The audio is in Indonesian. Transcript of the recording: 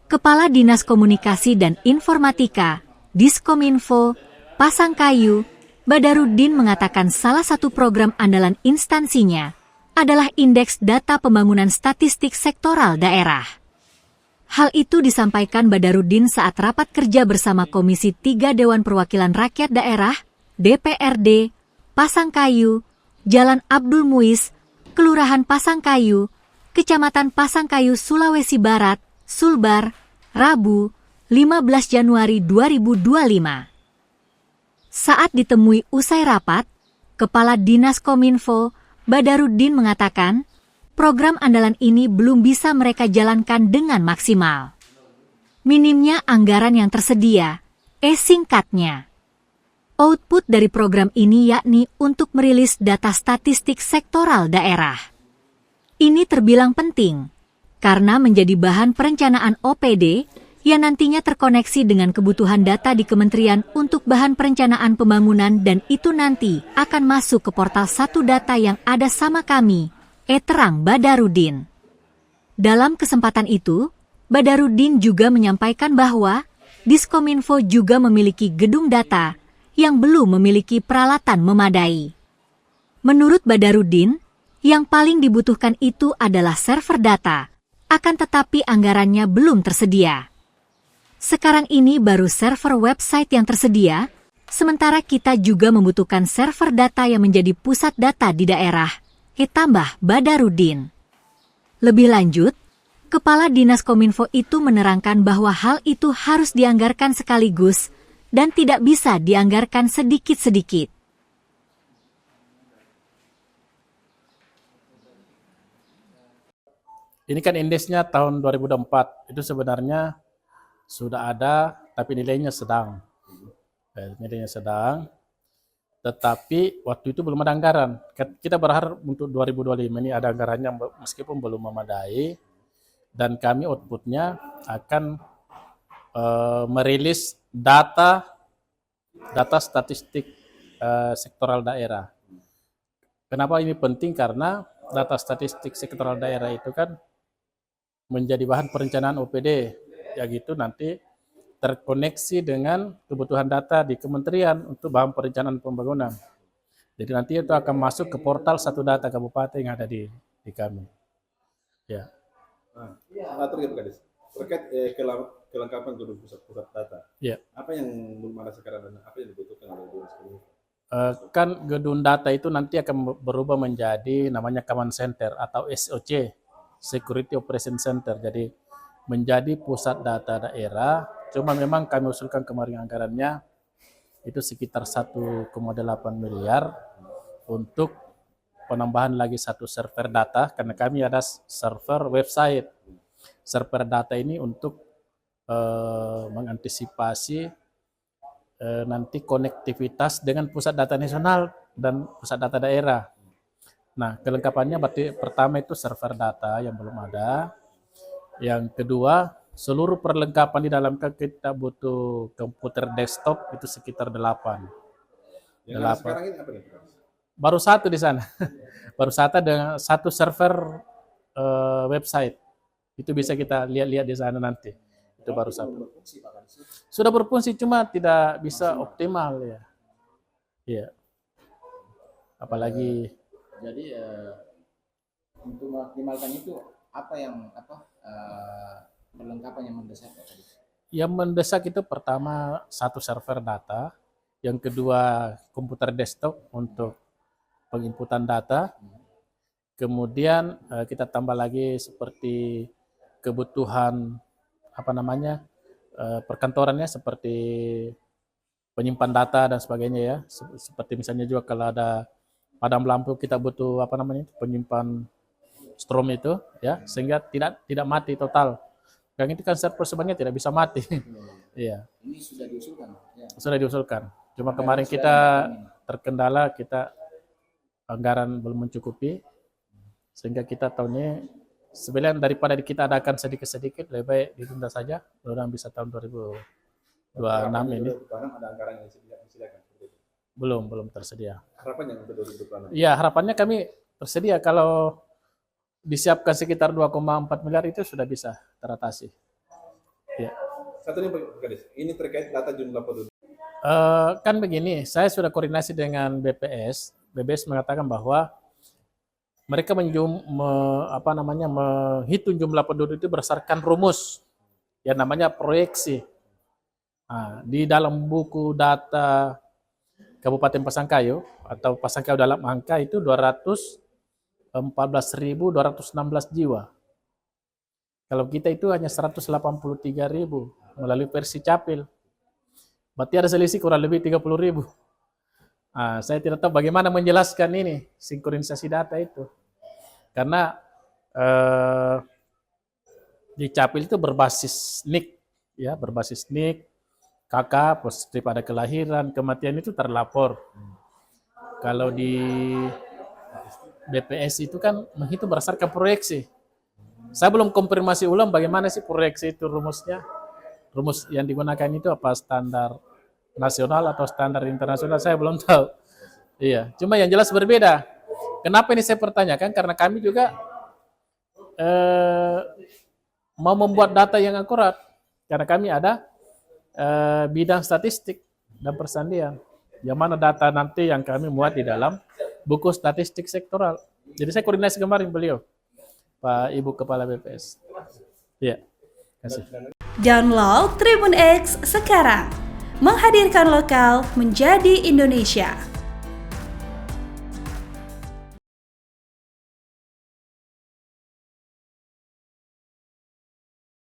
Kepala Dinas Komunikasi dan Informatika, Diskominfo, Pasangkayu, Badarudin mengatakan salah satu program andalan instansinya adalah Indeks Data Pembangunan Statistik Sektoral Daerah. Hal itu disampaikan Badarudin saat rapat kerja bersama Komisi 3 Dewan Perwakilan Rakyat Daerah, DPRD, Pasangkayu, Jalan Abdul Muiz, Kelurahan Pasangkayu, Kecamatan Pasangkayu, Sulawesi Barat, Sulbar, Rabu, 15 Januari 2025. Saat ditemui usai rapat, Kepala Dinas Kominfo, Badarudin mengatakan, program andalan ini belum bisa mereka jalankan dengan maksimal. Minimnya anggaran yang tersedia, singkatnya. Output dari program ini yakni untuk merilis data statistik sektoral daerah. Ini terbilang penting, karena menjadi bahan perencanaan OPD yang nantinya terkoneksi dengan kebutuhan data di kementerian untuk bahan perencanaan pembangunan dan itu nanti akan masuk ke portal satu data yang ada sama kami, terang Badarudin. Dalam kesempatan itu, Badarudin juga menyampaikan bahwa Diskominfo juga memiliki gedung data yang belum memiliki peralatan memadai. Menurut Badarudin, yang paling dibutuhkan itu adalah server data, akan tetapi anggarannya belum tersedia. Sekarang ini baru server website yang tersedia, sementara kita juga membutuhkan server data yang menjadi pusat data di daerah, tambah Badarudin. Lebih lanjut, Kepala Dinas Kominfo itu menerangkan bahwa hal itu harus dianggarkan sekaligus dan tidak bisa dianggarkan sedikit-sedikit. Ini kan indeksnya tahun 2024, itu sebenarnya sudah ada, tapi nilainya sedang. Nilainya sedang, tetapi waktu itu belum ada anggaran. Kita berharap untuk 2025 ini ada anggarannya meskipun belum memadai, dan kami outputnya akan merilis data statistik sektoral daerah. Kenapa ini penting? Karena data statistik sektoral daerah itu kan menjadi bahan perencanaan OPD, ya gitu nanti terkoneksi dengan kebutuhan data di kementerian untuk bahan perencanaan pembangunan. Jadi nanti itu akan masuk ke portal satu data kabupaten yang ada di kami. Ya. Terkait kelengkapan gedung pusat data. Ya. Apa yang belum ada sekarang dan apa yang dibutuhkan oleh Dinas Kominfo? Kan gedung data itu nanti akan berubah menjadi namanya Command Center atau SOC, Security Operation Center. Jadi menjadi pusat data daerah. Cuma memang kami usulkan kemarin anggarannya itu sekitar 1,8 miliar untuk penambahan lagi satu server data karena kami ada server website. Server data ini untuk mengantisipasi nanti konektivitas dengan pusat data nasional dan pusat data daerah. Nah, kelengkapannya berarti pertama itu server data yang belum ada. Yang kedua, seluruh perlengkapan di dalam kita butuh komputer desktop itu sekitar 8. Yang sekarang ini apa nih? Baru satu di sana. Baru satu dengan satu server website. Itu bisa kita lihat-lihat di sana nanti. Itu baru satu. Sudah berfungsi cuma tidak bisa optimal ya. Iya. Apalagi jadi untuk mengoptimalkan itu apa perlengkapan yang mendesak? Yang mendesak itu pertama satu server data, yang kedua komputer desktop untuk penginputan data, kemudian kita tambah lagi seperti kebutuhan perkantorannya seperti penyimpan data dan sebagainya ya, seperti misalnya juga kalau ada padam lampu kita butuh penyimpan strom itu ya sehingga tidak mati total. Yang itu kan server sebenarnya tidak bisa mati. Iya. Ini sudah diusulkan. Ya. Sudah diusulkan. Cuma kemarin kita terkendala anggaran belum mencukupi sehingga kita tahunnya sebenarnya daripada kita adakan sedikit-sedikit lebih baik ditunda saja. Mudah-mudahan bisa tahun 2026 ini. Ada anggaran yang disediakan. Belum tersedia. Harapannya untuk 2026? Ya, harapannya kami tersedia kalau disiapkan sekitar 2,4 miliar itu sudah bisa teratasi. Ya. Satu ini Pak Kades, ini terkait data jumlah penduduk. Kan begini, saya sudah koordinasi dengan BPS. BPS mengatakan bahwa mereka menghitung jumlah penduduk itu berdasarkan rumus yang namanya proyeksi. Nah, di dalam buku data Kabupaten Pasangkayu atau Pasangkayu dalam angka itu 214.216 jiwa. Kalau kita itu hanya 183.000 melalui versi capil. Berarti ada selisih kurang lebih 30.000. Nah, saya tidak tahu bagaimana menjelaskan ini sinkronisasi data itu. Karena di capil itu berbasis NIK, ya, berbasis NIK, KK, positif ada kelahiran, kematian itu terlapor. Kalau di BPS itu kan menghitung berdasarkan proyeksi. Saya belum konfirmasi ulang bagaimana sih proyeksi itu rumusnya. Rumus yang digunakan itu apa standar nasional atau standar internasional, saya belum tahu. Iya, cuma yang jelas berbeda. Kenapa ini saya pertanyakan? Karena kami juga mau membuat data yang akurat. Karena kami ada bidang statistik dan persandian. Yang mana data nanti yang kami muat di dalam buku statistik sektoral. Jadi saya koordinasi kemarin beliau, Pak Ibu Kepala BPS. Iya, kasih. Download Tribun X sekarang. Menghadirkan lokal menjadi Indonesia.